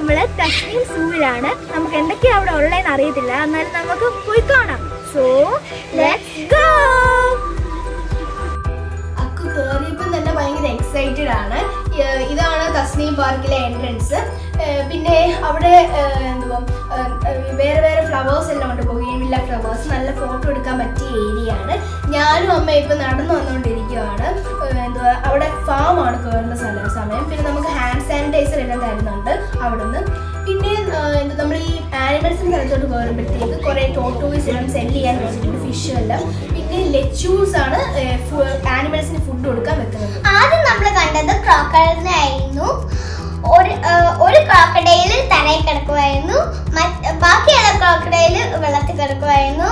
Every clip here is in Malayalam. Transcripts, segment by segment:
നമ്മൾ തസ്നീം സൂവിലാണ്. നമുക്ക് എന്തൊക്കെയാണ് അവിടെ ഉള്ളതെന്ന് അറിയത്തില്ല, എന്നാലും നമുക്ക് പോയി കാണാം. So let's go. അക്കു കയറിയപ്പം തന്നെ ഭയങ്കര എക്സൈറ്റഡ് ആണ്. ഇതാണ് തസ്നീം പാർക്കിലെ എൻട്രൻസ്. പിന്നെ അവിടെ എന്തുവാ വേറെ വേറെ ഫ്ലവേഴ്സ് എല്ലാം ഉണ്ട്, ബൊഗെയിൻവില്ല ഫ്ലവേഴ്സ്. നല്ല ഫോട്ടോ എടുക്കാൻ പറ്റിയ ഏരിയ ആണ്. ഞാനും അമ്മ ഇപ്പം നടന്നു വന്നുകൊണ്ടിരിക്കുകയാണ്. എന്തുവാ അവിടെ ഫാമാണ് കയറുന്ന സമയം. പിന്നെ നമുക്ക് ഹാൻഡ് സാനിറ്റൈസർ എല്ലാം തരുന്നുണ്ട് അവിടുന്ന്. പിന്നെ നമ്മൾ ഈ ആനിമൽസിൻ്റെ സ്ഥലത്തോട്ട് കയറുമ്പോഴത്തേക്ക് കുറേ ടോട്ടോയ്സ് എല്ലാം സെല് ചെയ്യാൻ വെച്ചിട്ടുണ്ട്, ഫിഷ് എല്ലാം. പിന്നെ ലെച്ചൂസ് ആണ് ആനിമൽസിന് ഫുഡ് കൊടുക്കാൻ വെക്കുന്നത്. ആദ്യം നമ്മൾ കണ്ടത് ക്രോക്കഡൈലിനെ ആയിരുന്നു. ഒരു ക്രോക്കഡൈൽ തലയിൽ കിടക്കുമായിരുന്നു, ബാക്കിയുള്ള ക്രോക്കഡൈൽ വെള്ളത്തിൽ കിടക്കുമായിരുന്നു.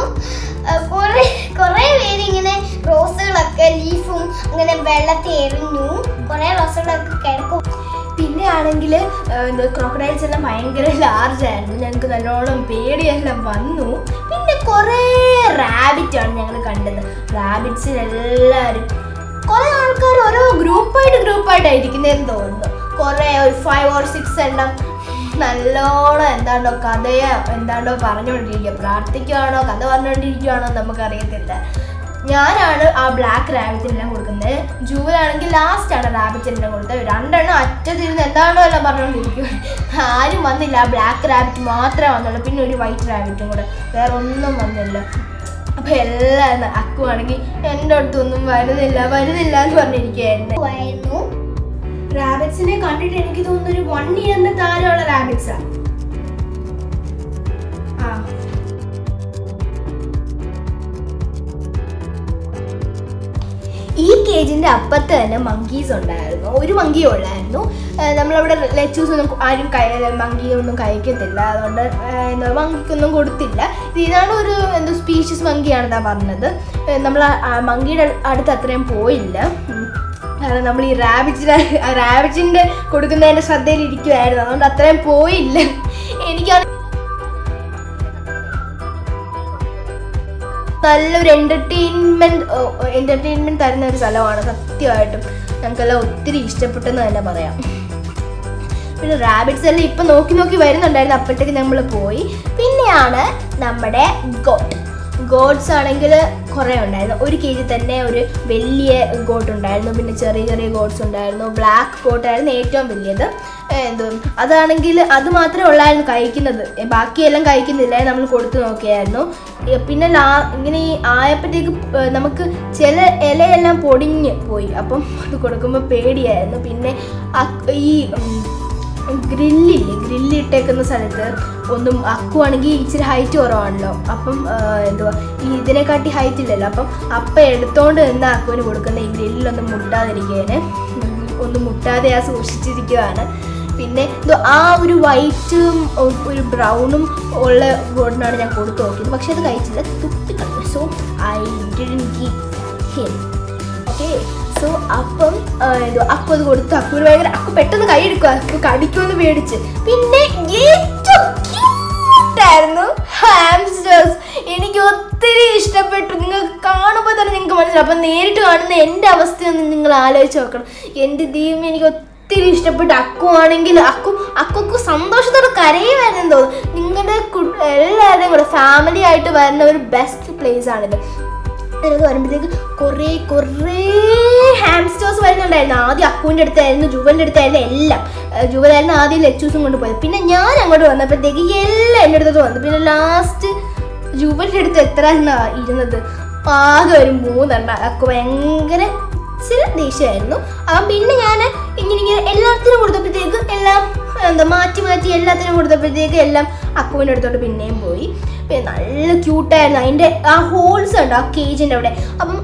കുറേ പേര് ഇങ്ങനെ റോസുകളൊക്കെ ലീഫും അങ്ങനെ വെള്ളത്തിൽ എറിഞ്ഞു. കുറേ റോസുകളൊക്കെ കിടക്കും. പിന്നെ ആണെങ്കിൽ ക്രോക്കഡൈൽസ് എല്ലാം ഭയങ്കര ലാർജ് ആയിരുന്നു. ഞങ്ങൾക്ക് നല്ലോണം പേടിയെല്ലാം വന്നു. പിന്നെ കുറേ റാബിറ്റാണ് ഞങ്ങൾ കണ്ടത്. റാബിറ്റ്സിനെല്ലാവരും കുറേ ആൾക്കാർ ഓരോ ഗ്രൂപ്പായിട്ടായിരിക്കുന്നതെന്ന് തോന്നുന്നു. കുറേ ഒരു 5 or 6 എണ്ണം നല്ലോണം എന്താണ്ടോ പറഞ്ഞുകൊണ്ടിരിക്കുക. പ്രാർത്ഥിക്കുകയാണോ കഥ പറഞ്ഞുകൊണ്ടിരിക്കുകയാണോ നമുക്കറിയത്തില്ല. ഞാനാണ് ആ ബ്ലാക്ക് റാബിറ്റിനെല്ലാം കൊടുക്കുന്നത്. ജൂലാണെങ്കിൽ ലാസ്റ്റാണ് റാബിറ്റിനെല്ലാം കൊടുത്തത്. 2 എണ്ണം അറ്റത്തിരുന്ന് എന്താണോ എല്ലാം പറഞ്ഞുകൊണ്ടിരിക്കുക. ആരും വന്നില്ല. ആ ബ്ലാക്ക് റാബിറ്റ് മാത്രമേ വന്നുള്ളൂ. പിന്നെ ഒരു വൈറ്റ് റാബിറ്റും കൂടെ, വേറെ ഒന്നും വന്നില്ല. അപ്പം എല്ലാം അക്കുവാണെങ്കിൽ എൻ്റെ അടുത്തൊന്നും വരുന്നില്ല എന്ന് പറഞ്ഞിരിക്കുകയായിരുന്നു. റാബിറ്റ്സിനെ കണ്ടിട്ട് എനിക്ക് തോന്നുന്നു ഒരു 1 year താരമുള്ള റാബിറ്റ്സാണ്. ഈ കേജിൻ്റെ അപ്പുറത്ത് തന്നെ മങ്കീസ് ഉണ്ടായിരുന്നു. ഒരു മങ്കിയേ ഉള്ളായിരുന്നു. നമ്മളവിടെ ലെച്ചൂസ് ഒന്നും ആരും മങ്കിയൊന്നും കഴിക്കത്തില്ല, അതുകൊണ്ട് മങ്കിക്കൊന്നും കൊടുത്തില്ല. ഇതാണ് ഒരു സ്പീഷ്യസ് മങ്കിയാണെന്നാണ് പറഞ്ഞത്. നമ്മൾ മങ്കിയുടെ അടുത്ത് അത്രയും പോയില്ല, കാരണം നമ്മൾ ഈ റാബിറ്റിൻ്റെ കൊടുക്കുന്നതിൻ്റെ ശ്രദ്ധയിൽ ഇരിക്കുമായിരുന്നു, അതുകൊണ്ട് അത്രയും പോയില്ല. എനിക്കാണ് നല്ലൊരു എൻ്റർടൈൻമെൻറ്റ് തരുന്ന ഒരു സ്ഥലമാണ് സത്യമായിട്ടും. ഞങ്ങൾക്കെല്ലാം ഒത്തിരി ഇഷ്ടപ്പെട്ടെന്ന് തന്നെ പറയാം. പിന്നെ റാബിറ്റ്സ് എല്ലാം ഇപ്പം നോക്കി വരുന്നുണ്ടായിരുന്നു. അപ്പോഴത്തേക്ക് നമ്മൾ പോയി. പിന്നെയാണ് നമ്മുടെ ഗോഡ്സ് ആണെങ്കിൽ കുറേ ഉണ്ടായിരുന്നു. ഒരു കേജി തന്നെ ഒരു വലിയ ഗോട്ട് ഉണ്ടായിരുന്നു, പിന്നെ ചെറിയ ഗോഡ്സ് ഉണ്ടായിരുന്നു. ബ്ലാക്ക് ഗോട്ടായിരുന്നു ഏറ്റവും വലിയത്. അതാണെങ്കിൽ അത് മാത്രമേ ഉള്ളായിരുന്നു കഴിക്കുന്നത്, ബാക്കിയെല്ലാം കഴിക്കുന്നില്ല. നമ്മൾ കൊടുത്തു നോക്കിയായിരുന്നു. പിന്നെ ഇങ്ങനെ ഈ ആയപ്പോഴത്തേക്ക് നമുക്ക് ചില ഇലയെല്ലാം പൊടിഞ്ഞ് പോയി. അത് കൊടുക്കുമ്പോൾ പേടിയായിരുന്നു. പിന്നെ ഈ ഗ്രില്ലിട്ടേക്കുന്ന സ്ഥലത്ത് അക്കുവാണെങ്കിൽ ഇച്ചിരി ഹൈറ്റ് കുറവാണല്ലോ. ഇതിനെക്കാട്ടി ഹൈറ്റ് ഇല്ലല്ലോ. അപ്പം എടുത്തോണ്ട് നിന്ന് അക്കുവിന് കൊടുക്കുന്ന ഈ ഗ്രില്ലൊന്നും മുട്ടാതെ സൂക്ഷിച്ചിരിക്കുകയാണ്. പിന്നെ ആ ഒരു വൈറ്റും ഒരു ബ്രൗണും ഉള്ള ഗോഡിനാണ് ഞാൻ കൊടുത്തു നോക്കിയത്. പക്ഷെ അത് കഴിച്ചില്ല, തുപ്പിക്കളഞ്ഞു. So I didn't give him. Okay, so അപ്പം അക്കു അത് കൊടുത്തു. അക്കു പെട്ടെന്ന് കൈ എടുക്കുക, അക്കു കടിക്കുമെന്ന് പേടിച്ച്. പിന്നെ ഏറ്റവും ക്യൂട്ടായിരുന്നു ഹാംസ്റ്റേഴ്സ്. എനിക്ക് ഒത്തിരി ഇഷ്ടപ്പെട്ടു. നിങ്ങൾക്ക് കാണുമ്പോൾ തന്നെ നിങ്ങൾക്ക് മനസ്സിലാവും. അപ്പം നേരിട്ട് കാണുന്ന എൻ്റെ അവസ്ഥയൊന്ന് നിങ്ങൾ ആലോചിച്ച് നോക്കണം. എൻ്റെ ദൈവം, എനിക്ക് ഒത്തിരി ഇഷ്ടപ്പെട്ടു. അക്കുവാണെങ്കിൽ അക്കുക്ക് സന്തോഷത്തോടെ കരയുമായിരുന്നു തോന്നുന്നു. നിങ്ങളുടെ എല്ലാവരുടെയും കൂടെ ഫാമിലി ആയിട്ട് വരുന്ന ഒരു ബെസ്റ്റ് പ്ലേസ് ആണിത്. ഇതിനൊക്കെ വരുമ്പോഴത്തേക്ക് കുറേ ഹാംസ്റ്റേഴ്സ് വരുന്നുണ്ടായിരുന്നു. ആദ്യം അക്കുവിൻ്റെ അടുത്തായിരുന്നു, ജുവലിൻ്റെ അടുത്തായിരുന്നു, എല്ലാം. ജുവലായിരുന്നു ആദ്യം ലെച്ചൂസും കൊണ്ട് പോയത്. പിന്നെ ഞാൻ അങ്ങോട്ട് വന്നപ്പോഴത്തേക്ക് എല്ലാം എൻ്റെ അടുത്തോട്ട് വന്നു. പിന്നെ ലാസ്റ്റ് ജുവലിൻ്റെ അടുത്ത് എത്ര ഇരുന്നത്? ആകെ ഒരു 3 എണ്ണം. അക്കു ഭയങ്കര ദേഷ്യമായിരുന്നു. പിന്നെ ഞാൻ ഇങ്ങനെ എല്ലാത്തിനും കൊടുത്തപ്പോഴത്തേക്ക് എല്ലാം മാറ്റി എല്ലാത്തിനും കൊടുത്തപ്പോഴത്തേക്ക് എല്ലാം അക്കുവിൻ്റെ അടുത്തോട്ട് പിന്നെയും പോയി. നല്ല ക്യൂട്ടായിരുന്നു. അതിൻ്റെ ആ ഹോൾസ് ഉണ്ട് ആ കേജിൻ്റെ അവിടെ.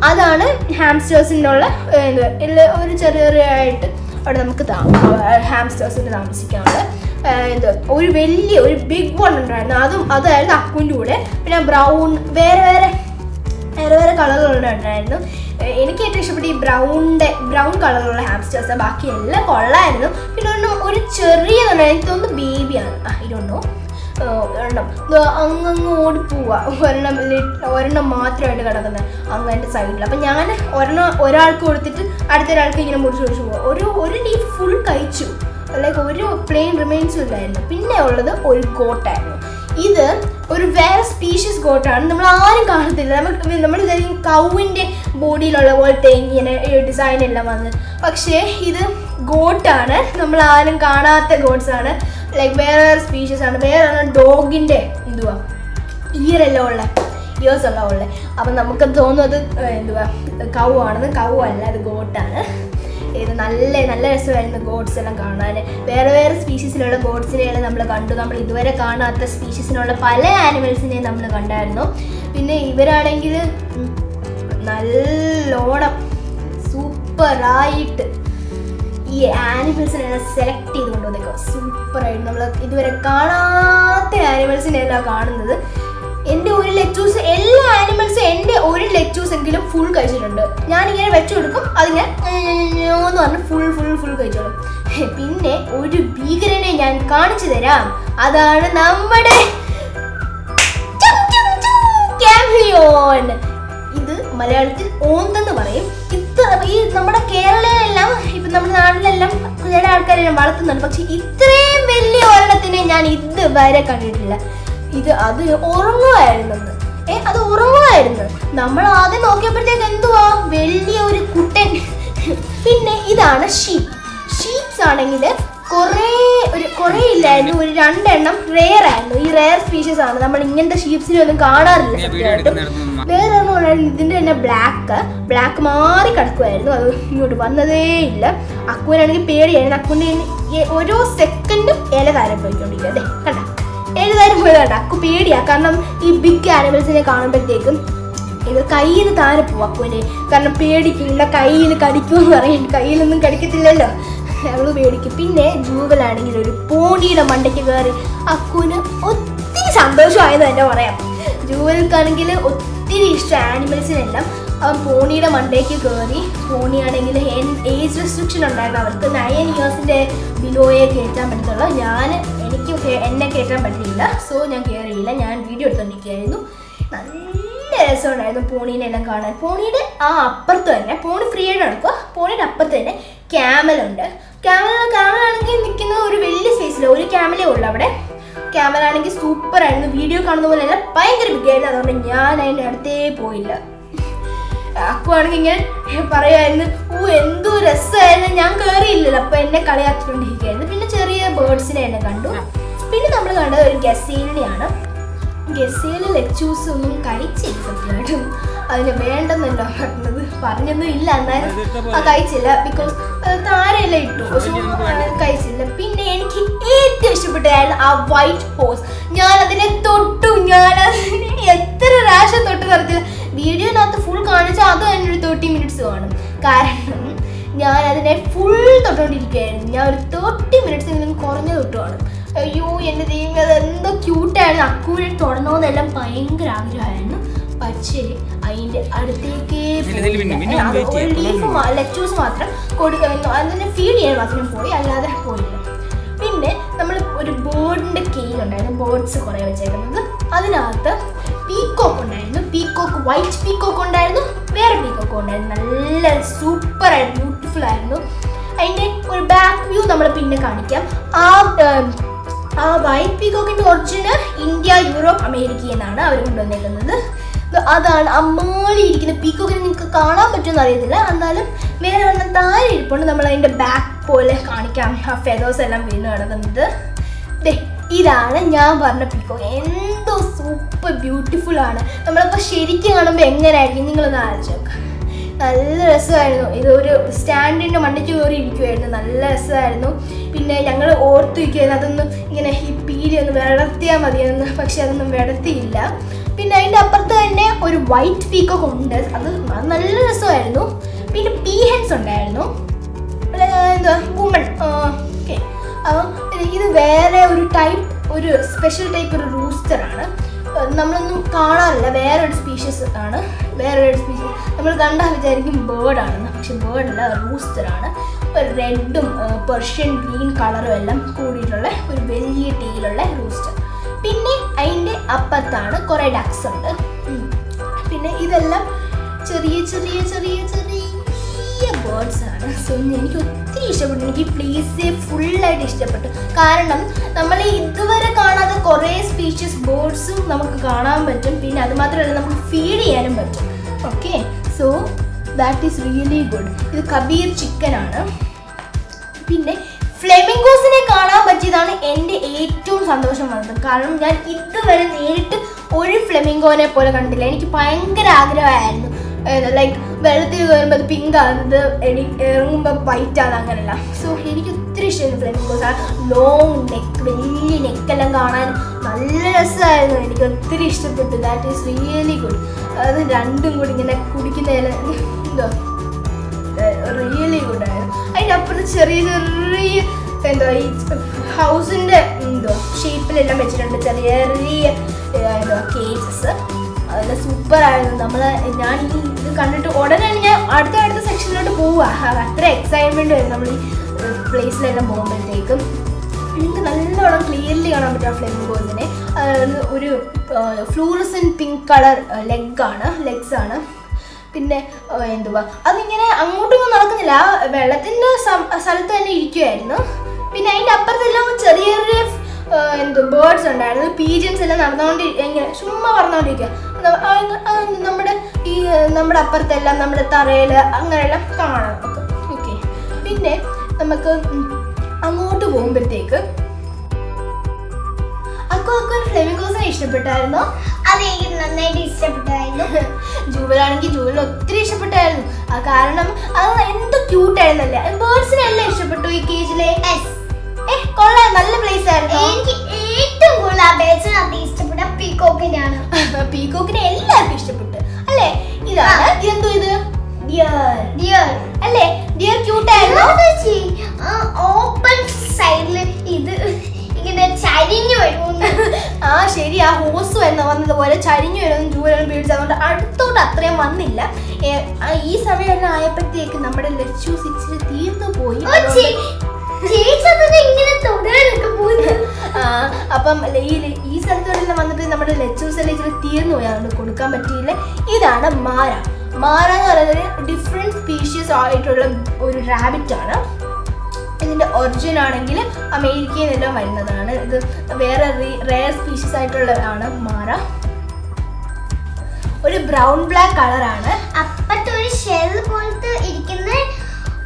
അതാണ് ഹാംസ്റ്റേഴ്സിൻ്റെ ഉള്ള ഒരു ചെറിയായിട്ട് അവിടെ നമുക്ക് ഹാംസ്റ്റേഴ്സിന് താമസിക്കാനുള്ള ഒരു ബിഗ് വൺ ഉണ്ടായിരുന്നു. അതായിരുന്നു അക്കുവിൻ്റെ കൂടെ. പിന്നെ ബ്രൗൺ വേറെ കളറുകളുണ്ടായിരുന്നു. എനിക്ക് ഏറ്റവും ഇഷ്ടപ്പെട്ട ഈ ബ്രൗൺ കളറുള്ള ഹാംസ്റ്റേഴ്സ്. ബാക്കി എല്ലാം കൊള്ളായിരുന്നു. പിന്നെ ഒരു ചെറിയതുണ്ടായിരുന്നു, എനിക്ക് തോന്നുന്നു ബേബിയാണ്. ഇതൊന്നോ അങ്ങ് ഓടിപ്പോവുക. ഒരെണ്ണം മാത്രമായിട്ട് കിടക്കുന്നത് അങ്ങനത്തെ സൈഡിൽ. അപ്പം ഞാൻ ഒരാൾക്ക് കൊടുത്തിട്ട് അടുത്തൊരാൾക്ക് ഇങ്ങനെ മുറിച്ച് പോവുക. ഒരു ലീഫ് ഫുൾ കഴിച്ചു. ലൈക്ക് ഒരു പ്ലെയിൻ റിമെയിൻസും ഇല്ലായിരുന്നു. പിന്നെ ഉള്ളത് ഒരു ഗോട്ടായിരുന്നു. ഇത് ഒരു വേറെ സ്പീഷ്യസ് ഗോട്ടാണ്, നമ്മൾ ആരും കാണത്തില്ല. നമ്മൾ വിചാരിക്കും കൗവിൻ്റെ ബോഡിയിലുള്ള പോലത്തെ ഇങ്ങനെ ഡിസൈൻ എല്ലാം വന്ന്, പക്ഷേ ഇത് ഗോട്ടാണ്, നമ്മൾ ആരും കാണാത്ത ഗോട്ട്സ് ആണ്. ലൈക്ക് വേറെ സ്പീഷ്യസ് ആണ്. വേറെ ഡോഗിൻ്റെ എന്തുവാ ഇയറെല്ലാം ഉള്ള ഇയേഴ്സ് എല്ലാം ഉള്ളത്. അപ്പം നമുക്ക് തോന്നുന്നത് എന്തുവാ കൗ ആണെന്ന്. കൗ അല്ല, അത് ഗോട്ടാണ്. ഇത് നല്ല നല്ല രസമായിരുന്നു ഗോഡ്സ് എല്ലാം കാണാൻ. വേറെ വേറെ സ്പീഷീസിലുള്ള ഗോഡ്സിനെയെല്ലാം നമ്മൾ കണ്ടു. നമ്മൾ ഇതുവരെ കാണാത്ത സ്പീഷീസിനുള്ള പല ആനിമൽസിനെയും നമ്മൾ കണ്ടായിരുന്നു. പിന്നെ ഇവരാണെങ്കിൽ നല്ലോണം സൂപ്പറായിട്ട് ഈ ആനിമൽസിനെല്ലാം സെലക്ട് ചെയ്ത് കൊണ്ടുവന്നേക്കുക. സൂപ്പറായിട്ട് നമ്മൾ ഇതുവരെ കാണാത്ത ആനിമൽസിനെല്ലാം കാണുന്നത്. എൻ്റെ ഒരു ലെറ്റൂസ്, എല്ലാ ആനിമൽസും എൻ്റെ ഒരു ലെറ്റൂസ് എങ്കിലും ഫുൾ കഴിച്ചിട്ടുണ്ട്. ഞാനിങ്ങനെ വെച്ചു കൊടുക്കും, അതിങ്ങനെ എന്ന് പറഞ്ഞ് ഫുൾ കഴിച്ചോളും. പിന്നെ ഒരു ഭീകരനെ ഞാൻ കാണിച്ചു തരാം. അതാണ് നമ്മുടെ ക്യാമലിയോൺ. ഇത് മലയാളത്തിൽ ഓന്തെന്ന് പറയും. ഈ നമ്മുടെ കേരളയിലെല്ലാം ഇപ്പം നമ്മുടെ നാട്ടിലെല്ലാം ചില ആൾക്കാരെല്ലാം വളർത്തുന്നുണ്ട്, പക്ഷെ ഇത്രയും വലിയ ഒരെണ്ണത്തിനെ ഞാൻ ഇതുവരെ കണ്ടിട്ടില്ല. അത് ഉറങ്ങുമായിരുന്നു. അത് ഉറങ്ങുമായിരുന്നു. നമ്മൾ ആദ്യം നോക്കിയപ്പോഴത്തേക്ക് എന്തുവാ വലിയ ഒരു കുട്ടൻ. പിന്നെ ഇതാണ് ഷീപ്സ് ആണെങ്കിൽ കുറേ ഇല്ലായിരുന്നു, ഒരു 2 എണ്ണം റെയർ ആയിരുന്നു. ഈ റെയർ സ്പീഷീസ് ആണ്, നമ്മൾ ഇങ്ങനത്തെ ഷീപ്സിനെ ഒന്നും കാണാറില്ല സത്യമായിട്ടും. വേറെ ഒന്നും ഇതിൻ്റെ തന്നെ ബ്ലാക്ക് മാറി കിടക്കുമായിരുന്നു, അത് ഇങ്ങോട്ട് വന്നതേ ഇല്ല. അക്കുവിനാണെങ്കിൽ പേടിയായിരുന്നു. അക്കുവിൻ്റെ ഓരോ സെക്കൻഡും ഇല താരം പോയിക്കൊണ്ടിരിക്കുക. അതെ കണ്ട, ഏതായാലും പോയതാണ്ട് അക്കു പേടിയാ. കാരണം ഈ ബിഗ് ആനിമൽസിനെ കാണുമ്പോഴത്തേക്കും ഇത് കയ്യിൽ നിന്ന് താരെ പോവും അക്കുവിനെ. കാരണം പേടിക്കില്ല, കയ്യിൽ കടിക്കുമെന്ന് പറയും. കയ്യിലൊന്നും കടിക്കത്തില്ലല്ലോ, അവള് പേടിക്കും. പിന്നെ ജൂവലാണെങ്കിൽ ഒരു പോണിയുടെ മണ്ടയ്ക്ക് കയറി അക്കുവിന് ഒത്തിരി സന്തോഷമായെന്ന് തന്നെ പറയാം. ജൂവൽക്കാണെങ്കിൽ ഒത്തിരി ഇഷ്ടം ആനിമൽസിനെല്ലാം. അവൻ പോണിയുടെ മണ്ടയ്ക്ക് കയറി. പോണിയാണെങ്കിൽ ഏജ് റെസ്ട്രിക്ഷൻ ഉണ്ടായിരുന്നു, അവർക്ക് 9 ഇയേഴ്സിൻ്റെ ബിലോയെ കയറ്റാൻ പറ്റത്തുള്ളൂ. എന്നെ കയറ്റാൻ പറ്റിയില്ല, സോ ഞാൻ കയറിയില്ല. ഞാൻ വീഡിയോ എടുത്തോണ്ടിരിക്കുകയായിരുന്നു. നല്ല രസമുണ്ടായിരുന്നു പോണീനെ എല്ലാം കാണാൻ. പോണിയുടെ അപ്പുറത്ത് തന്നെ, പോണി ഫ്രീ ആയിട്ട് നടക്കുക, പോണിയുടെ അപ്പുറത്ത് തന്നെ ക്യാമലുണ്ട്. ക്യാമലാണെങ്കിൽ നിൽക്കുന്നത് ഒരു വലിയ സ്പേസിൽ ഒരു ക്യാമലേ ഉള്ളു അവിടെ. ക്യാമലാണെങ്കിൽ സൂപ്പറായിരുന്നു. വീഡിയോ കാണുന്ന പോലെയല്ല, ഭയങ്കര ബിഗായിരുന്നു. അതുകൊണ്ട് ഞാൻ അതിൻ്റെ അടുത്തേ പോയില്ല. അക്കുവാണെങ്കിൽ ഇങ്ങനെ പറയുമായിരുന്നു, എന്തോ രസമായിരുന്നു, ഞാൻ കയറിയില്ലല്ലോ. അപ്പോൾ എന്നെ കളിയാക്കിക്കൊണ്ടിരിക്കുകയായിരുന്നു. പിന്നെ ചെറിയ ബേർഡ്സിനെ എന്നെ കണ്ടു. പിന്നെ നമ്മൾ കണ്ടത് ഒരു ഗസേലിനെയാണ്. ഗസേല് ലെച്ചൂസ് ഒന്നും കഴിച്ചില്ല സത്യമായിട്ടും. അതിന് വേണ്ടെന്നല്ലോ പറഞ്ഞൊന്നും ഇല്ല, എന്നാലും കഴിച്ചില്ല. ബിക്കോസ് താരയെല്ലാം ഇട്ടു, കഴിച്ചില്ല. പിന്നെ എനിക്ക് ഏറ്റവും ഇഷ്ടപ്പെട്ടതായിരുന്നു ആ വൈറ്റ് ഹോഴ്സ്. ഞാനതിനെ തൊട്ടു, ഞാനതിനെ എത്ര പ്രാവശ്യം തൊട്ട് നടത്തില്ല. വീഡിയോനകത്ത് ഫുൾ കാണിച്ചാൽ അത് തന്നെ ഒരു 30 മിനിറ്റ്സ് കാണും. കാരണം ഞാനതിനെ ഫുൾ തൊട്ടുകൊണ്ടിരിക്കുകയായിരുന്നു. ഞാൻ ഒരു 30 മിനിറ്റ്സ് കുറഞ്ഞ തൊട്ട് കാണും. അയ്യോ എൻ്റെ ദൈവം, അത് എന്തോ ക്യൂട്ടായിരുന്നു. അക്കൂരെ തൊടണമെന്നെല്ലാം ഭയങ്കര ആഗ്രഹമായിരുന്നു. പക്ഷേ അതിൻ്റെ അടുത്തേക്കേ ഒരു ലീഫ് ലെറ്റൂസ് മാത്രം കൊടുക്കുന്നു, അതിനെ ഫീഡ് ചെയ്യാൻ മാത്രം പോയി, അല്ലാതെ പോയില്ല. പിന്നെ നമ്മൾ ഒരു ബേർഡിൻ്റെ കെയിലുണ്ടായിരുന്നു, ബേർഡ്സ് കുറേ വെച്ചേക്കുന്നത്. അതിനകത്ത് പീക്കോക്ക് ഉണ്ടായിരുന്നു. വൈറ്റ് പീക്കോക്ക് ഉണ്ടായിരുന്നു, വേറെ പീക്കോക്ക് ഉണ്ടായിരുന്നു. നല്ല സൂപ്പറായിട്ട് ബ്യൂട്ടിഫുൾ ആയിരുന്നു. അതിൻ്റെ ഒരു ബാക്ക് വ്യൂ നമ്മൾ പിന്നെ കാണിക്കാം. ആ വൈറ്റ് പീക്കോക്കിൻ്റെ ഒറിജിനൽ ഇന്ത്യ, യൂറോപ്പ്, അമേരിക്ക എന്നാണ് അവർ കൊണ്ടുവന്നേക്കുന്നത്. അതാണ് അമ്മോളിയിരിക്കുന്ന പീക്കോക്കിനെ നിങ്ങൾക്ക് കാണാൻ പറ്റുമെന്ന് അറിയത്തില്ല, എന്നാലും വേറെ ഒരെണ്ണം താഴെ ഇരിപ്പുണ്ട്. നമ്മൾ അതിൻ്റെ ബാക്ക് പോലെ കാണിക്കാം. ആ ഫെദേഴ്സ് എല്ലാം വീണ് കിടക്കുന്നത്. ഇതാണ് ഞാൻ പറഞ്ഞ പീക്കോക്ക്. എന്തോ സൂപ്പർ ബ്യൂട്ടിഫുൾ ആണ്. നമ്മളിപ്പോൾ ശരിക്കും കാണുമ്പോൾ എങ്ങനെയായിരിക്കും നിങ്ങളൊന്ന് ആലോചിച്ച് നോക്കുക. നല്ല രസമായിരുന്നു. ഇതൊരു സ്റ്റാൻഡിൻ്റെ മണ്ടയ്ക്ക് കയറി ഇരിക്കുമായിരുന്നു. നല്ല രസമായിരുന്നു. പിന്നെ ഞങ്ങൾ ഓർത്തിരിക്കുകയായിരുന്നു അതൊന്നും ഇങ്ങനെ ഈ പീലി ഒന്ന് വിടർത്തിയാൽ മതിയെന്ന്, പക്ഷെ അതൊന്നും വിടർത്തിയില്ല. പിന്നെ അതിൻ്റെ അപ്പുറത്ത് തന്നെ ഒരു വൈറ്റ് പീക്കോക്ക് ഉണ്ട്, അത് നല്ല രസമായിരുന്നു. പിന്നെ പീഹൻസ് ഉണ്ടായിരുന്നു, എന്താ വുമൺ. ഓക്കെ, അപ്പം ഇത് വേറെ ഒരു സ്പെഷ്യൽ ടൈപ്പ് ഒരു റൂസ്റ്ററാണ്. നമ്മളൊന്നും കാണാറില്ല, വേറൊരു സ്പീഷീസ് ആണ്. നമ്മൾ കണ്ടാൽ വിചാരിക്കും ബേർഡാണെന്ന്, പക്ഷെ ബേർഡല്ല, റൂസ്റ്ററാണ്. റെഡും പെർഷ്യൻ ഗ്രീൻ കളറും എല്ലാം കൂടിയിട്ടുള്ള ഒരു വലിയ ടീലുള്ള റൂസ്റ്റർ. പിന്നെ അതിൻ്റെ അപ്പുറത്താണ് കുറേ ഡക്സ് ഉണ്ട്. പിന്നെ ഇതെല്ലാം ചെറിയ ചെറിയ ബേർഡ്സ് ആണ്. സോ എനിക്ക് ഒത്തിരി ഇഷ്ടപ്പെട്ടു. എനിക്ക് പ്ലേസ് ഫുള്ളായിട്ട് ഇഷ്ടപ്പെട്ടു. കാരണം നമ്മൾ ഇതുവരെ കാണാത്ത കുറേ സ്പീഷീസ് ബേർഡ്സും നമുക്ക് കാണാൻ പറ്റും. പിന്നെ അത് മാത്രമല്ല നമുക്ക് ഫീഡ് ചെയ്യാനും പറ്റും. Okay, so that is really good. ഇത് കബീർ ചിക്കൻ ആണ്. പിന്നെ ഫ്ലെമിംഗോസിനെ കാണാൻ പറ്റിയതാണ് എൻ്റെ ഏറ്റവും സന്തോഷം വന്നത്. കാരണം ഞാൻ ഇതുവരെ നേരിട്ട് ഒരു ഫ്ലെമിംഗോനെ പോലെ കണ്ടില്ല. എനിക്ക് ഭയങ്കര ആഗ്രഹമായിരുന്നു. ലൈക്ക് വെള്ളത്തിൽ കയറുമ്പോൾ അത് പിങ്ക് ആകുന്നത്, ഇറങ്ങുമ്പോൾ വൈറ്റ് ആണ്, അങ്ങനെയല്ല. സോ എനിക്ക് ഒത്തിരി ഇഷ്ടമായിരുന്നു ഫ്ലെമിംഗോസ്. ആ ലോങ് നെക്ക്, വലിയ നെക്കെല്ലാം കാണാൻ നല്ല രസമായിരുന്നു. എനിക്ക് ഒത്തിരി ഇഷ്ടപ്പെട്ടു. That is really good. അത് രണ്ടും കൂടി ഇങ്ങനെ കുടിക്കുന്നതിന് എന്തോ റിയലി ഗുഡായിരുന്നു. അതിൻ്റെ അപ്പുറത്ത് ചെറിയ ചെറിയ എന്തോ ഈ ഹൗസിൻ്റെ എന്തോ ഷേപ്പിലെല്ലാം വെച്ചിട്ടുണ്ട് ചെറിയ ചെറിയ എന്തോ കേജസ്. അതെല്ലാം സൂപ്പറായിരുന്നു. ഞാൻ ഈ ഇത് കണ്ടിട്ട് ഉടനെ ഞാൻ അടുത്ത സെക്ഷനിലോട്ട് പോവുക. അത്ര എക്സൈറ്റ്മെൻറ്റ് വരും നമ്മൾ ഈ പ്ലേസിലെല്ലാം പോകുമ്പോഴത്തേക്കും. എനിക്ക് നല്ലോണം ക്ലിയർലി കാണാൻ പറ്റും ആ ഫ്ലെമിംഗോസിനെ. ഒരു ഫ്ലൂറസെൻറ്റ് പിങ്ക് കളർ ലെഗ്സ് ആണ്. പിന്നെ എന്തുവാ അതിങ്ങനെ അങ്ങോട്ടും ഇങ്ങോട്ടും നടക്കുന്നില്ല, വെള്ളത്തിൻ്റെ സ്ഥലത്ത് തന്നെ ഇരിക്കുമായിരുന്നു. പിന്നെ അതിൻ്റെ അപ്പുറത്തെല്ലാം ചെറിയ ചെറിയ ബേർഡ്സ് ഉണ്ടായിരുന്നു. പീജൻസ് എല്ലാം നടന്നുകൊണ്ട് ഇങ്ങനെ ചുമ്മാ പറഞ്ഞുകൊണ്ടിരിക്കുക. നമ്മുടെ അപ്പുറത്തെല്ലാം നമ്മുടെ തറയിൽ അങ്ങനെയെല്ലാം കാണാം. ഓക്കെ, പിന്നെ നമുക്ക് അങ്ങോട്ട് പോകുമ്പോഴത്തേക്ക് ഫ്ലെമിംഗോസിനെ ഇഷ്ടപ്പെട്ടായിരുന്നോ? അതെനിക്ക് നന്നായിട്ട് ഇഷ്ടപ്പെട്ടായിരുന്നു. ജൂവലാണെങ്കിൽ ജൂവലിന് ഒത്തിരി ഇഷ്ടപ്പെട്ടായിരുന്നു. കാരണം അത് എന്തോ ക്യൂട്ടായിരുന്നല്ലേ. ബേർഡ്സിനെല്ലാം ഇഷ്ടപ്പെട്ടു ഈ കേജിലെ. കൊള്ളാം, നല്ല പ്ലേസ് ആയിരുന്നു. എനിക്ക് ഏറ്റവും കൂടുതൽ ആ ബേസിനകത്ത് ഇഷ്ടപ്പെട്ട പീകോക്കിനെയാണ്. പീകോക്കിനെ എല്ലാവർക്കും ഇഷ്ടപ്പെട്ടു അല്ലേ? ഇതാണ് ഇതെന്തോ ഇത് ഡിയർ അല്ലേ? ഡിയർ ക്യൂട്ടായിരുന്നു. ഓപ്പൺ സൈഡില് ഇത് ഇങ്ങനെ ചരിഞ്ഞു വരുന്നു. ആ ശരി, ആ ഹോസ് വന്നതുപോലെ ചരിഞ്ഞു വരുന്നു ജൂവലാണ് പേടിച്ചത്. അതുകൊണ്ട് അടുത്തോട്ട് അത്രയും വന്നില്ല. ഈ സമയം ആയപ്പോഴത്തേക്ക് നമ്മുടെ ലെച്ചൂസ് ഇച്ചിരി തീർന്നു പോയി. അപ്പം ഈ സ്ഥലത്തോടെല്ലാം വന്നിട്ട് നമ്മുടെ ലെച്ചൂസ് എല്ലാം ഇച്ചിരി തീർന്നു പോയി. അതുകൊണ്ട് കൊടുക്കാൻ പറ്റിയില്ല. ഇതാണ് മാര. മാര എന്ന് പറയുന്നത് ഡിഫറെൻറ്റ് സ്പീഷീസ് ആയിട്ടുള്ള ഒരു റാബിറ്റ് ആണ്. ഇതിൻ്റെ ഒറിജിൻ ആണെങ്കിൽ അമേരിക്കയിൽ നിന്നെല്ലാം വരുന്നതാണ്. ഇത് വേറെ റെയർ സ്പീഷീസ് ആയിട്ടുള്ളതാണ് മാര. ഒരു ബ്രൗൺ ബ്ലാക്ക് കളറാണ്. അപ്പത്തെ ഒരു ഷെൽ പോലത്തെ ഇരിക്കുന്ന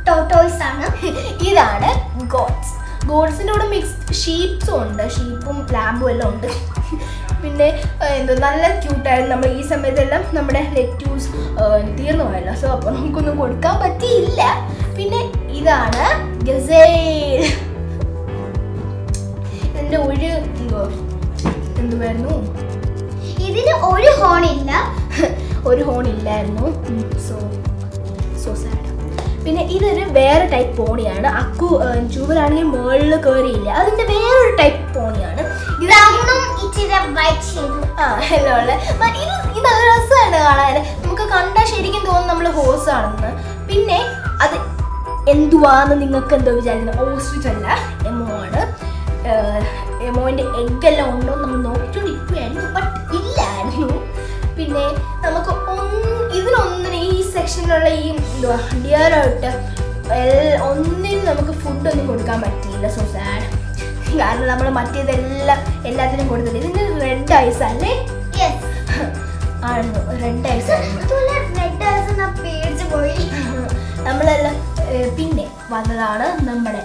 ടോട്ടോയ്സ് ആണ്. ഇതാണ് ഗോഡ്സ്. ഗോഡ്സിൻ്റെ കൂടെ മിക്സ്ഡ് ഷീപ്സും ഉണ്ട്. ഷീപ്പും ലാമ്പും എല്ലാം ഉണ്ട്. പിന്നെ നല്ല ക്യൂട്ടായിരുന്നു. നമ്മൾ ഈ സമയത്തെല്ലാം നമ്മുടെ ലെറ്റ്യൂസ് തീർന്നു പോയല്ലോ. സോ അപ്പോൾ നമുക്കൊന്നും കൊടുക്കാൻ പറ്റിയില്ല. പിന്നെ ഇതാണ് ഗസേൽ. ഇതിൻ്റെ ഒരു എന്തുവായിരുന്നു, ഇതിന് ഒരു ഹോൺ ഇല്ല. ഒരു ഹോൺ ഇല്ലായിരുന്നു. So sad. പിന്നെ ഇതൊരു വേറെ ടൈപ്പ് പോണിയാണ്. അക്കു ജൂവലാണെങ്കിൽ മുകളിൽ കയറിയില്ല. അതിൻ്റെ വേറൊരു ടൈപ്പ് പോണിയാണ്. എല്ലാം ഉള്ള ഇത് നല്ല രസമാണ് കാണാൻ. നമുക്ക് കണ്ടാൽ ശരിക്കും തോന്നും നമ്മൾ ഹോഴ്സ് ആണെന്ന്. പിന്നെ അത് എന്തുവാന്ന് നിങ്ങൾക്ക് എന്തോ വിചാരിക്കുന്നത്? ഓസ്ട്രിച്ച് അല്ല, എമോ ആണ്. എമോൻ്റെ എഗ്ഗെല്ലാം ഉണ്ടോ നമ്മൾ നോക്കിക്കൊണ്ടിരിക്കുകയായിരുന്നു, ബട്ട് ഇല്ലായിരുന്നു. പിന്നെ നമുക്ക് ഇതിനൊന്നിനും ഈ സെക്ഷനിലുള്ള ഈ എന്തുവാ ഡിയറായിട്ട് ഒന്നിനും നമുക്ക് ഫുഡൊന്നും കൊടുക്കാൻ പറ്റിയില്ല. So sad. കാരണം നമ്മൾ എല്ലാത്തിനും കൊടുത്തില്ല. ഇതിന് റെഡ് ഐസ് അല്ലേ? ആയിരുന്നു, റെഡ് ഐസ് ആയിരുന്നു. നമ്മളെല്ലാം പിന്നെ വന്നതാണ് നമ്മുടെ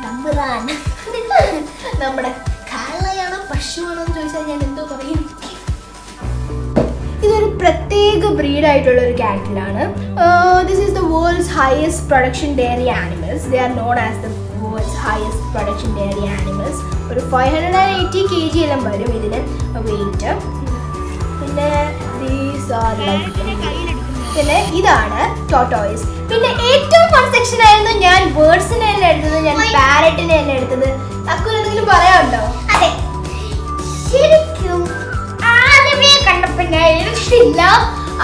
തമ്പുരാൻ. നമ്മുടെ കാളയാണോ പശുവാണോ എന്ന് ചോദിച്ചാൽ ഞാൻ എന്തോ പറയും. ഇതൊരു പ്രത്യേക ബ്രീഡായിട്ടുള്ള ഒരു കാറ്റിലാണ്. This is the world's highest production dairy animals. They are known as the world's highest production dairy animals. ഒരു 580 kg എല്ലാം വരും ഇതിന് വെയിറ്റ്. പിന്നെ പിന്നെ ഇതാണ് ടോട്ടോയ്സ്. പിന്നെ ഏറ്റവും ഫൺ സെക്ഷൻ ആയിരുന്നു. ഞാൻ ബേർഡ്സിനെ എല്ലാം എടുത്തത്, ഞാൻ പാരറ്റിനെ എല്ലാം എടുത്തത്. അക്കുൽ എന്തെങ്കിലും പറയാനുണ്ടോ? അതെ, ശരിക്കും ആദ്യമേ കണ്ടപ്പോൾ ഞാൻ എടുത്തില്ല.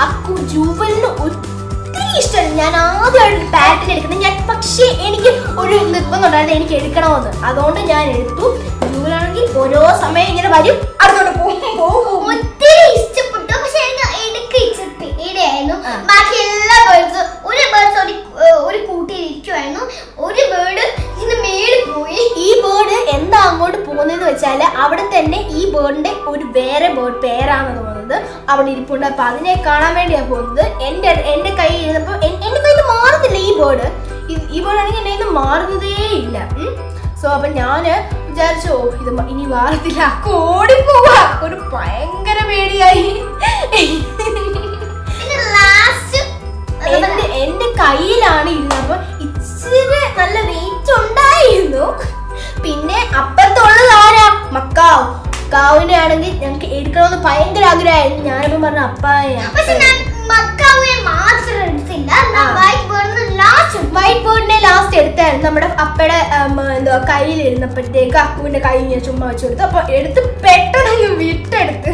അക്കു ജൂവലിന് ഒത്തിരി ഇഷ്ടമാണ്. ഞാൻ ആദ്യമായിട്ട് പാരറ്റിനെ എടുക്കുന്നത്. പക്ഷേ എനിക്ക് ഒരു നിർബന്ധം ഉണ്ടായിരുന്നു എനിക്ക് എടുക്കണമെന്ന്. അതുകൊണ്ട് ഞാൻ എടുത്തു. ജൂവലാണെങ്കിൽ ഓരോ സമയം ഇങ്ങനെ വരും, അടുത്തോട്ട് പോകും. ഒത്തിരി ഇഷ്ടപ്പെട്ടു. പക്ഷെ എനിക്ക് ഇച്ചിരി പേടിയായിരുന്നു. ബാക്കി എല്ലാ ബേർഡ്സും ഒരു ബേർഡ്സ് ഒരു ബേർഡ് ഇതിന് മേളിൽ പോയി. ഈ ബേർഡ് എന്താ അങ്ങോട്ട് പോകുന്നതെന്ന് വെച്ചാൽ അവിടെ തന്നെ ഈ ബേർഡിന്റെ ഒരു വേറെ ബേർഡ് പേരാണ് തോന്നുന്നത് അവിടെ ഇരിപ്പുണ്ട്. അപ്പൊ അതിനെ കാണാൻ വേണ്ടിയാണ് പോകുന്നത്. എന്റെ കയ്യിൽ ഇരുന്നപ്പോ എന്റെ കയ്യിൽ നിന്ന് മാറുന്നില്ല ഈ ബേർഡ്. ഈ ബേർഡ് ആണെങ്കിൽ എന്റെ കയ്യിൽ നിന്ന് മാറുന്നതേ ഇല്ല. സോ അപ്പൊ ഞാന് വിചാരിച്ചു ഇത് ഇനി മാറത്തില്ല, ഓടിപ്പോവാ. ഒരു ഭയങ്കര പേടിയായി. എന്റെ കയ്യിലാണ് ഇരുന്നത്. അപ്പൊ ഇച്ചിരി നല്ല വെയിറ്റ് ഉണ്ടായിരുന്നു. പിന്നെ അപ്പുറത്തുള്ളത് ആരാ? മക്കാവിന്റെ ആണെങ്കിൽ ഞങ്ങൾക്ക് എടുക്കണമെന്ന് ഭയങ്കര ആഗ്രഹമായിരുന്നു. ഞാനിപ്പോ പറഞ്ഞ വൈറ്റ് ബേർഡിനെ ലാസ്റ്റ് എടുത്തായിരുന്നു. നമ്മുടെ അപ്പയുടെ എന്തുവാ കയ്യിലിരുന്നപ്പോഴത്തേക്ക് അക്കുവിന്റെ കൈ ഞാൻ ചുമ്മാ വെച്ചു കൊടുത്തു. അപ്പൊ എടുത്ത് പെട്ടെന്ന് വിട്ടെടുത്ത്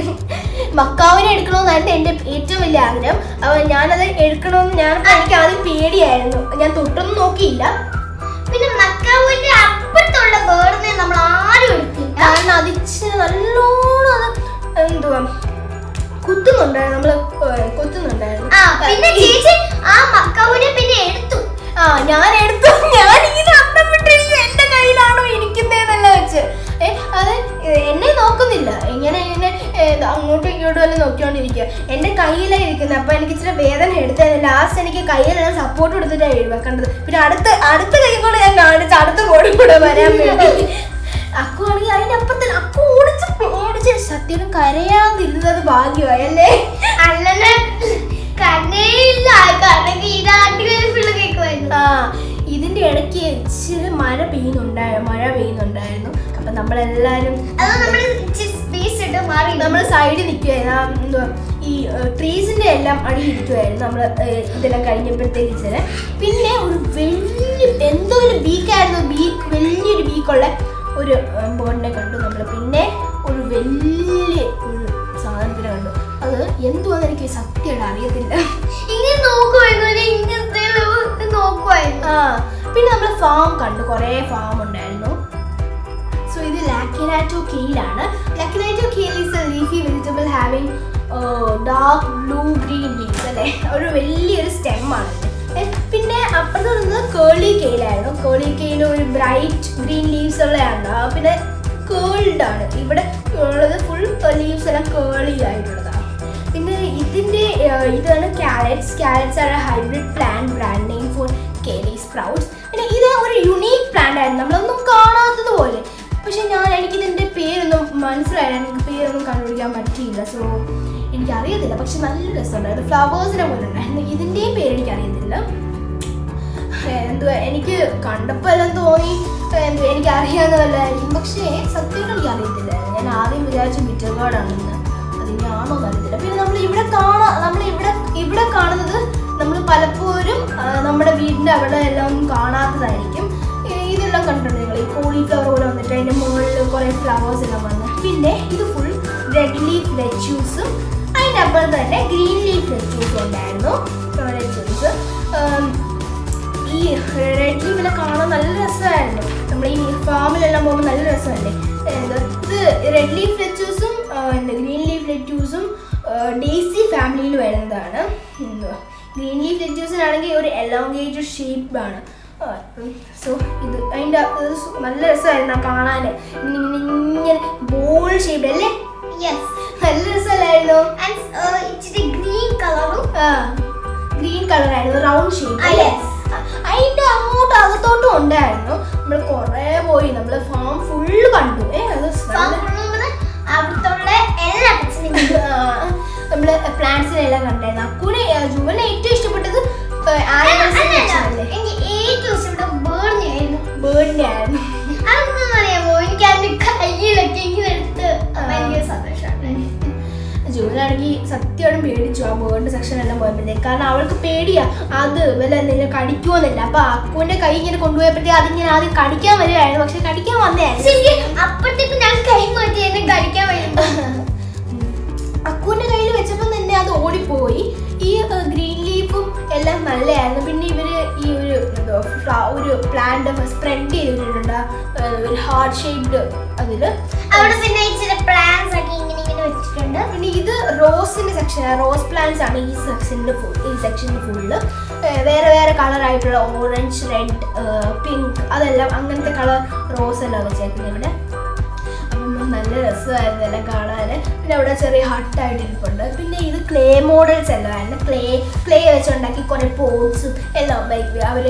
മക്കാവിനെ എടുക്കണമെന്നായിരുന്നു എന്റെ ഏറ്റവും വലിയ ആഗ്രഹം. അപ്പൊ ഞാനത് എടുക്കണമെന്ന് എനിക്ക് ആദ്യം പേടിയായിരുന്നു. ഞാൻ തൊട്ടൊന്നും നോക്കിയില്ല. പിന്നെ മക്കാവിന്റെ അപ്പുറത്തുള്ള ബേർഡിനെ നമ്മൾ ആരും എടുത്തില്ല. കാരണം അതിച്ചിരി നല്ലോണം അത് എന്തുവാ കുത്തുന്നുണ്ടായിരുന്നു. നമ്മള് കുത്തുന്നുണ്ടായിരുന്നു. പിന്നെ ചേച്ചി ആ മക്കാവിനെ പിന്നെ എടുത്തു. ഞാനിങ്ങനെ അന്തപ്പെട്ടിരിക്കും എന്റെ കയ്യിലാണോ ഇരിക്കുന്നതെന്നല്ല വെച്ച്. അത് എന്നെ നോക്കുന്നില്ല, ഇങ്ങനെ അങ്ങോട്ടും ഇങ്ങോട്ടും എല്ലാം നോക്കിക്കൊണ്ടിരിക്കുക. എന്റെ കയ്യിലാണ് ഇരിക്കുന്നത്. അപ്പൊ എനിക്ക് ഇച്ചിരി വേദന എടുത്തായിരുന്നു. ലാസ്റ്റ് എനിക്ക് കയ്യിലെല്ലാം സപ്പോർട്ട് കൊടുത്തിട്ടാണ് വെക്കേണ്ടത്. പിന്നെ അടുത്ത കൈ കൂടെ ഞാൻ കാണിച്ച് അടുത്ത ബോർഡും കൂടെ വരാൻ വേണ്ടി. അക്കു ആണെങ്കിൽ അതിന്റെ അപ്പുറത്ത് അക്കു ഓടിച്ച് സത്യം കരയാതിരുന്നത് ഭാഗ്യമായി അല്ലേ? അല്ലെന്നെ കരയില്ല, ഇതിന്റെ ഇടയ്ക്ക് ഇച്ചിരി മഴ പെയ്യുന്നുണ്ടായിരുന്നു. അപ്പൊ നമ്മളെല്ലാരും നമ്മൾ സൈഡിൽ നിൽക്കുവായിരുന്നു. എന്തുവാ ഈ ട്രീസിന്റെ എല്ലാം അടിയിരിക്കുമായിരുന്നു നമ്മൾ ഇതെല്ലാം കഴിഞ്ഞപ്പോഴത്തേക്ക് ഇച്ചിരി. പിന്നെ ഒരു എന്തോ ഒരു ബീക്കായിരുന്നു. വലിയൊരു ബീക്കുള്ള ഒരു ബേർഡിനെ കണ്ടു നമ്മൾ. പിന്നെ ഒരു വലിയ ഒരു സാധനത്തിനെ കണ്ടു. അത് എന്തുവാന്ന് എനിക്ക് സത്യമായിട്ട് അറിയത്തില്ല. ഇങ്ങനെ നോക്കുവായിരുന്നു, ഇങ്ങനത്തെ നോക്കുവായിരുന്നു. പിന്നെ നമ്മൾ ഫാം കണ്ടു, കുറേ ഫാം ഉണ്ടായിരുന്നു. സോ ഇത് ലാക്കിനാറ്റോ കെയിലാണ്. ലാക്കിനാറ്റോ കെയിൽ is A leafy vegetable having dark blue green leaves അല്ലേ. ഒരു വലിയൊരു സ്റ്റെമ്മാണ് ഇത്. പിന്നെ അപ്പുറത്ത് നിന്നത് കേളി കെയിലായിരുന്നു. കേളി കെയിൽ ഒരു ബ്രൈറ്റ് ഗ്രീൻ ലീവ്സ് ഉള്ളതാണ്. പിന്നെ കേൾഡ് ആണ്. ഇവിടെ ഉള്ളത് ഫുൾ ലീവ്സ് എല്ലാം കേളി ആയിട്ടുള്ളതാണ്. പിന്നെ ഇതാണ് ക്യാരറ്റ്സ് ആണ് hybrid plant brand name for Kayleigh sprouts. പിന്നെ ഇത് ഒരു യുണീക്ക് പ്ലാന്റ് ആയിരുന്നു, നമ്മളൊന്നും കാണാത്തത് പോലെ. പക്ഷെ എനിക്കിതിൻ്റെ പേരൊന്നും മനസ്സിലായില്ല, എനിക്ക് പേരൊന്നും കണ്ടുപിടിക്കാൻ പറ്റിയില്ല. സോ എനിക്കറിയത്തില്ല. പക്ഷെ നല്ല രസമുണ്ടായിരുന്നു, ഫ്ലവേഴ്സിനെ പോലെ ഉണ്ടായിരുന്നു. ഇതിൻ്റെയും പേര് എനിക്കറിയത്തില്ല. എനിക്ക് കണ്ടപ്പോൾ എല്ലാം തോന്നി എനിക്കറിയാവുന്നതല്ലായിരിക്കും. പക്ഷേ സത്യം എനിക്കറിയത്തില്ലായിരുന്നു. ഞാൻ ആദ്യം വിചാരിച്ചു ബിറ്റർ ഗാർഡാണെന്ന്. അതിനാണോ അറിയത്തില്ല. പിന്നെ നമ്മൾ ഇവിടെ കാണുന്നത് നമ്മൾ പലപ്പോഴും നമ്മുടെ വീടിൻ്റെ അവിടെ എല്ലാം കാണാത്തതായിരിക്കും. ഇതെല്ലാം കണ്ടിട്ടുണ്ട് നിങ്ങൾ. ഈ കോളിഫ്ലവർ പോലെ വന്നിട്ട് അതിൻ്റെ മുകളിൽ കുറേ ഫ്ലവേഴ്സ് എല്ലാം വന്ന്. പിന്നെ ഇത് ഫുൾ റെഡ് ലീഫ് ലെറ്റ്യൂസും അതിൻ്റെ അപ്പുറത്ത് തന്നെ ഗ്രീൻ ലീഫ് ലെറ്റ്യൂസും ഉണ്ടായിരുന്നു. ലെറ്റ്യൂസ് ഈ റെഡ് ലീഫിലെ കാണാൻ നല്ല രസമായിരുന്നു. നമ്മൾ ഈ ഫാമിലെല്ലാം പോകുമ്പോൾ നല്ല രസമല്ലേ. ഇത് റെഡ് ലീഫ് ലെറ്റ്യൂസും ഗ്രീൻ ലീഫ് ലെറ്റ്യൂസും ഡേസി ഫാമിലിയിൽ വരുന്നതാണ്. ഗ്രീൻ ലീഫ് ലെറ്റ്യൂസിനാണെങ്കിൽ ഒരു എലോങ്ങേറ്റഡ് ഷേപ്പാണ്. സോ ഇത് അതിൻ്റെ നല്ല രസമായിരുന്നു കാണാൻ. ഇങ്ങനെ ബോൾ ഷേപ്പ് അല്ലേ? നല്ല രസമല്ലായിരുന്നു. ഗ്രീൻ കളറായിരുന്നു, റൗണ്ട് ഷേപ്പ്. അതിൻ്റെ അങ്ങോട്ട് അകത്തോട്ടും ഉണ്ടായിരുന്നു. നമ്മൾ കുറേ പോയി, നമ്മൾ ഫാം ഫുള്ള് കണ്ടു. നമ്മള് പ്ലാന്റ്സിനെല്ലാം കണ്ടായിരുന്നു. അക്കൂനെ ജുവലിനെ ഏറ്റവും ഇഷ്ടപ്പെട്ടത് ബേർഡിനെ ആയിരുന്നു. ജുവലാണെങ്കിൽ സത്യമായിട്ടും പേടിച്ചു ആ ബേർഡ് സെക്ഷനെല്ലാം പോയപ്പോഴത്തേക്ക്. കാരണം അവൾക്ക് പേടിയാ അത് വല്ല എന്തെങ്കിലും കടിക്കുമെന്നില്ല. അപ്പൊ അക്കുവിന്റെ കൈ ഇങ്ങനെ കൊണ്ടുപോയപ്പോഴത്തേക്ക് അതിങ്ങനെ ആദ്യം കടിക്കാൻ വരുമായിരുന്നു. പക്ഷെ കടിക്കാൻ വന്നതായിരുന്നു. അപ്പോഴത്തേക്ക് ഞാൻ കൈ മാറ്റി എന്നെ കടിക്കാൻ വരുന്നു. അക്കുവിന്റെ കയ്യിൽ വെച്ചപ്പോൾ തന്നെ അത് ഓടിപ്പോയി. ഈ ഗ്രീൻ ലീഫും എല്ലാം നല്ലതായിരുന്നു. പിന്നെ ഇവര് ഈ ഒരു പ്ലാന്റ് സ്പ്രെഡ് ചെയ്തിട്ടുണ്ട്, ഒരു ഹാർട്ട് ഷേപ്ഡ് അതില്. അവിടെ പിന്നെ ഇച്ചിരി പ്ലാന്റ്സ് ഒക്കെ ഇങ്ങനെ വെച്ചിട്ടുണ്ട്. പിന്നെ ഇത് റോസിന്റെ സെക്ഷൻ, റോസ് പ്ലാന്റ്സ് ആണ് ഈ സെക്ഷനിൽ ഫുള്ള്. വേറെ വേറെ കളറായിട്ടുള്ള ഓറഞ്ച്, റെഡ്, പിങ്ക് അതെല്ലാം അങ്ങനത്തെ കളർ റോസ് എല്ലാം വെച്ചേക്കുന്നത് ഇവിടെ. അപ്പം നല്ല രസമായിരുന്നു എല്ലാം കാണാൻ. പിന്നെ അവിടെ ചെറിയ ഹട്ടായിട്ട് ഇരിപ്പുണ്ട്. പിന്നെ ഇത് ക്ലേ മോഡൽസ് എല്ലാം ആയിരുന്നു. ക്ലേ വെച്ചുണ്ടാക്കി കുറേ പോട്ട്സും എല്ലാം അവർ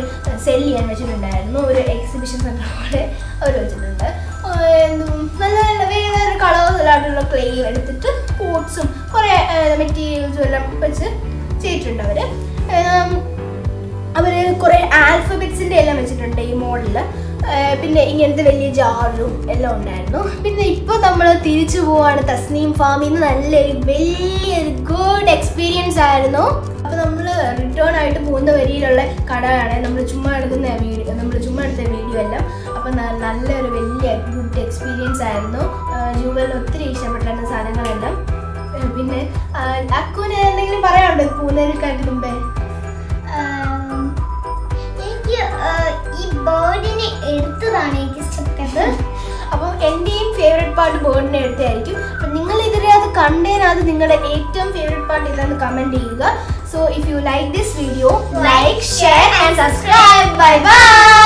സെല് ചെയ്യാൻ വെച്ചിട്ടുണ്ടായിരുന്നു. ഒരു എക്സിബിഷൻ സെൻ്റർ പോലെ അവർ വെച്ചിട്ടുണ്ട്. നല്ല നല്ല വേറെ കളേഴ്സിലായിട്ടുള്ള ക്ലേ എടുത്തിട്ട് പോട്ട്സും കുറേ മെറ്റീരിയൽസും എല്ലാം വെച്ച് ചെയ്തിട്ടുണ്ട് അവർ കുറേ ആൽഫബറ്റ്സിൻ്റെ എല്ലാം വെച്ചിട്ടുണ്ട് ഈ മോഡലിൽ. പിന്നെ ഇങ്ങനത്തെ വലിയ ജാറും എല്ലാം ഉണ്ടായിരുന്നു. പിന്നെ ഇപ്പോൾ നമ്മൾ തിരിച്ചു പോവാണ് തസ്നീം ഫാമിൽ നിന്ന്. നല്ലൊരു വലിയൊരു ഗുഡ് എക്സ്പീരിയൻസ് ആയിരുന്നു. അപ്പോൾ നമ്മൾ റിട്ടേൺ ആയിട്ട് പോകുന്ന വരിയിലുള്ള കടയാണ് നമ്മൾ ചുമ്മാ എടുത്ത വീഡിയോ എല്ലാം. അപ്പോൾ നല്ലൊരു വലിയ ഗുഡ് എക്സ്പീരിയൻസ് ആയിരുന്നു. ജൂവലിന് ഒത്തിരി ഇഷ്ടപ്പെട്ടായിരുന്നു സാധനങ്ങളെല്ലാം. പിന്നെ അക്കുവിന് എന്തെങ്കിലും പറയാനുണ്ടോ പോകുന്നതിനെക്കാട്ടി മുമ്പേ? എനിക്ക് ഈ ബേർഡിനെ എടുത്തതാണ് എനിക്ക് ഇഷ്ടപ്പെട്ടത്. അപ്പം എൻ്റെയും ഫേവറേറ്റ് പാർട്ട് ബേർഡിനെ എടുത്തായിരിക്കും. അപ്പം നിങ്ങൾ ഇതിനകത്ത് കണ്ടതിനകത്ത് നിങ്ങളുടെ ഏറ്റവും ഫേവറേറ്റ് പാർട്ട് ഇതെന്ന് കമൻറ്റ് ചെയ്യുക. So if you like this video, like, share and subscribe. Bye bye.